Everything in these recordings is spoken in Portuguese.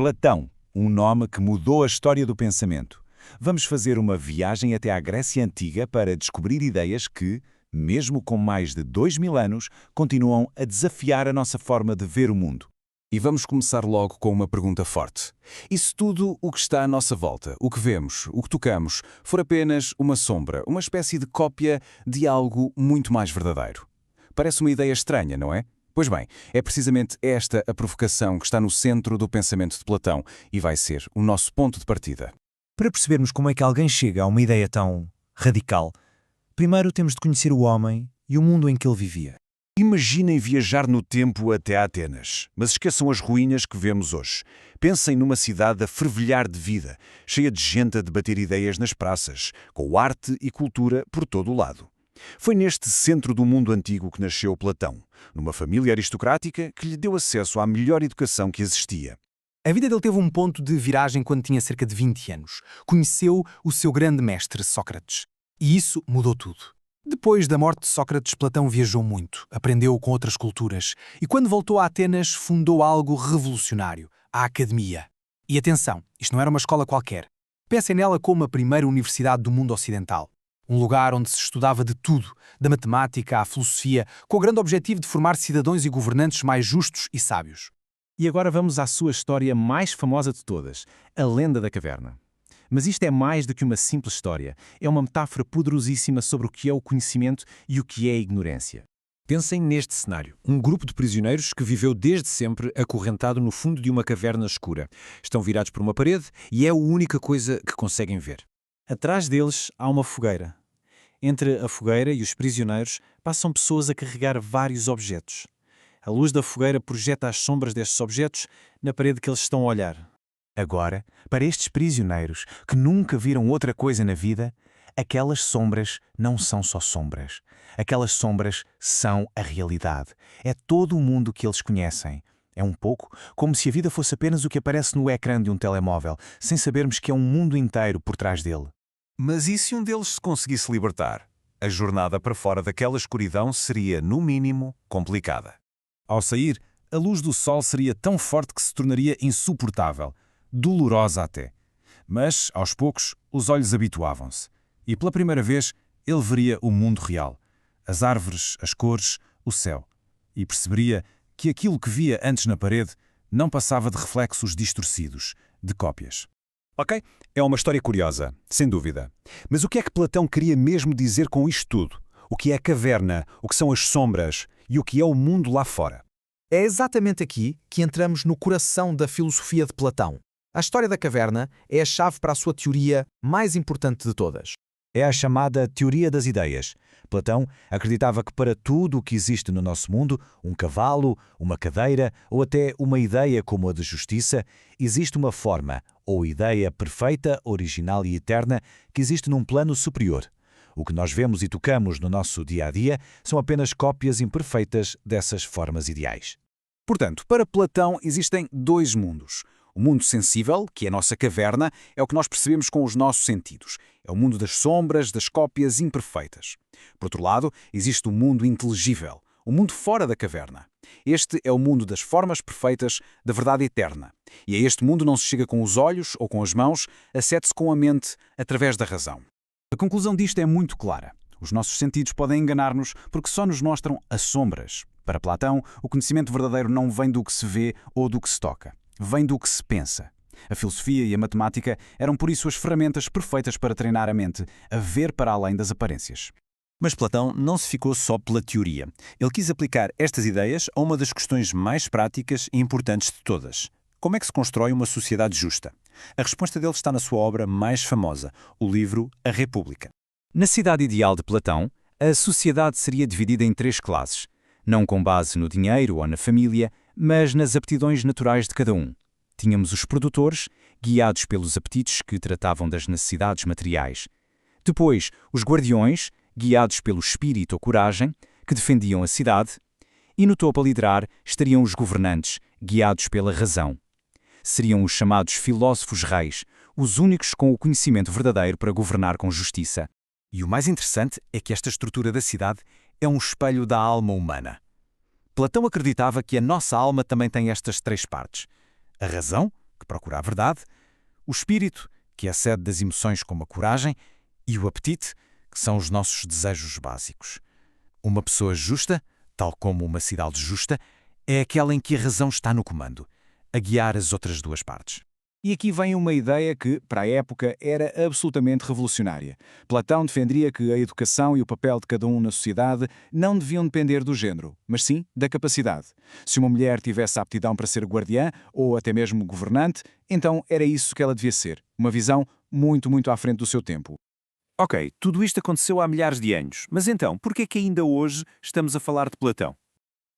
Platão, um nome que mudou a história do pensamento. Vamos fazer uma viagem até à Grécia Antiga para descobrir ideias que, mesmo com mais de 2000 anos, continuam a desafiar a nossa forma de ver o mundo. E vamos começar logo com uma pergunta forte. E se tudo o que está à nossa volta, o que vemos, o que tocamos, for apenas uma sombra, uma espécie de cópia de algo muito mais verdadeiro? Parece uma ideia estranha, não é? Pois bem, é precisamente esta a provocação que está no centro do pensamento de Platão e vai ser o nosso ponto de partida. Para percebermos como é que alguém chega a uma ideia tão radical, primeiro temos de conhecer o homem e o mundo em que ele vivia. Imaginem viajar no tempo até Atenas, mas esqueçam as ruínas que vemos hoje. Pensem numa cidade a fervilhar de vida, cheia de gente a debater ideias nas praças, com arte e cultura por todo o lado. Foi neste centro do mundo antigo que nasceu Platão, numa família aristocrática que lhe deu acesso à melhor educação que existia. A vida dele teve um ponto de viragem quando tinha cerca de 20 anos. Conheceu o seu grande mestre, Sócrates. E isso mudou tudo. Depois da morte de Sócrates, Platão viajou muito, aprendeu com outras culturas e quando voltou a Atenas fundou algo revolucionário, a Academia. E atenção, isto não era uma escola qualquer. Pensem nela como a primeira universidade do mundo ocidental. Um lugar onde se estudava de tudo, da matemática à filosofia, com o grande objetivo de formar cidadãos e governantes mais justos e sábios. E agora vamos à sua história mais famosa de todas, a lenda da caverna. Mas isto é mais do que uma simples história. É uma metáfora poderosíssima sobre o que é o conhecimento e o que é a ignorância. Pensem neste cenário. Um grupo de prisioneiros que viveu desde sempre acorrentado no fundo de uma caverna escura. Estão virados por uma parede e é a única coisa que conseguem ver. Atrás deles há uma fogueira. Entre a fogueira e os prisioneiros passam pessoas a carregar vários objetos. A luz da fogueira projeta as sombras destes objetos na parede que eles estão a olhar. Agora, para estes prisioneiros que nunca viram outra coisa na vida, aquelas sombras não são só sombras. Aquelas sombras são a realidade. É todo o mundo que eles conhecem. É um pouco como se a vida fosse apenas o que aparece no ecrã de um telemóvel, sem sabermos que é um mundo inteiro por trás dele. Mas e se um deles se conseguisse libertar? A jornada para fora daquela escuridão seria, no mínimo, complicada. Ao sair, a luz do sol seria tão forte que se tornaria insuportável, dolorosa até. Mas, aos poucos, os olhos habituavam-se. E pela primeira vez, ele veria o mundo real. As árvores, as cores, o céu. E perceberia que aquilo que via antes na parede não passava de reflexos distorcidos, de cópias. Ok, é uma história curiosa, sem dúvida. Mas o que é que Platão queria mesmo dizer com isto tudo? O que é a caverna, o que são as sombras e o que é o mundo lá fora? É exatamente aqui que entramos no coração da filosofia de Platão. A história da caverna é a chave para a sua teoria mais importante de todas. É a chamada teoria das ideias. Platão acreditava que para tudo o que existe no nosso mundo, um cavalo, uma cadeira ou até uma ideia como a de justiça, existe uma forma ou ideia perfeita, original e eterna que existe num plano superior. O que nós vemos e tocamos no nosso dia-a-dia são apenas cópias imperfeitas dessas formas ideais. Portanto, para Platão existem dois mundos. O mundo sensível, que é a nossa caverna, é o que nós percebemos com os nossos sentidos. É o mundo das sombras, das cópias imperfeitas. Por outro lado, existe o mundo inteligível, o mundo fora da caverna. Este é o mundo das formas perfeitas, da verdade eterna. E a este mundo não se chega com os olhos ou com as mãos, acede-se com a mente, através da razão. A conclusão disto é muito clara. Os nossos sentidos podem enganar-nos porque só nos mostram as sombras. Para Platão, o conhecimento verdadeiro não vem do que se vê ou do que se toca. Vem do que se pensa. A filosofia e a matemática eram por isso as ferramentas perfeitas para treinar a mente a ver para além das aparências. Mas Platão não se ficou só pela teoria. Ele quis aplicar estas ideias a uma das questões mais práticas e importantes de todas. Como é que se constrói uma sociedade justa? A resposta dele está na sua obra mais famosa, o livro A República. Na cidade ideal de Platão, a sociedade seria dividida em 3 classes, não com base no dinheiro ou na família, mas nas aptidões naturais de cada um. Tínhamos os produtores, guiados pelos apetites que tratavam das necessidades materiais. Depois, os guardiões, guiados pelo espírito ou coragem, que defendiam a cidade. E no topo a liderar estariam os governantes, guiados pela razão. Seriam os chamados filósofos reis, os únicos com o conhecimento verdadeiro para governar com justiça. E o mais interessante é que esta estrutura da cidade é um espelho da alma humana. Platão acreditava que a nossa alma também tem estas 3 partes. A razão, que procura a verdade, o espírito, que é a sede das emoções como a coragem, e o apetite, que são os nossos desejos básicos. Uma pessoa justa, tal como uma cidade justa, é aquela em que a razão está no comando, a guiar as outras duas partes. E aqui vem uma ideia que, para a época, era absolutamente revolucionária. Platão defendia que a educação e o papel de cada um na sociedade não deviam depender do género, mas sim da capacidade. Se uma mulher tivesse aptidão para ser guardiã ou até mesmo governante, então era isso que ela devia ser. Uma visão muito à frente do seu tempo. Ok, tudo isto aconteceu há milhares de anos, mas então, por que é que ainda hoje estamos a falar de Platão?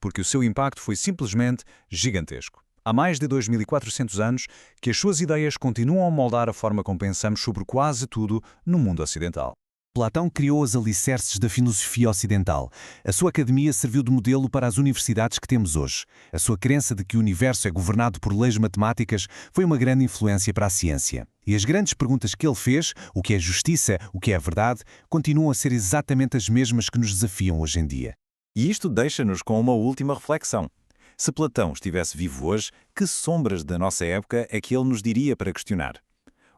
Porque o seu impacto foi simplesmente gigantesco. Há mais de 2.400 anos que as suas ideias continuam a moldar a forma como pensamos sobre quase tudo no mundo ocidental. Platão criou os alicerces da filosofia ocidental. A sua academia serviu de modelo para as universidades que temos hoje. A sua crença de que o universo é governado por leis matemáticas foi uma grande influência para a ciência. E as grandes perguntas que ele fez, o que é justiça, o que é verdade, continuam a ser exatamente as mesmas que nos desafiam hoje em dia. E isto deixa-nos com uma última reflexão. Se Platão estivesse vivo hoje, que sombras da nossa época é que ele nos diria para questionar?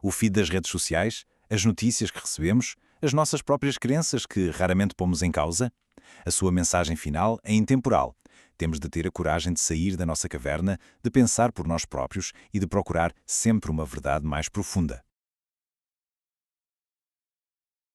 O feed das redes sociais? As notícias que recebemos? As nossas próprias crenças que raramente pomos em causa? A sua mensagem final é intemporal. Temos de ter a coragem de sair da nossa caverna, de pensar por nós próprios e de procurar sempre uma verdade mais profunda.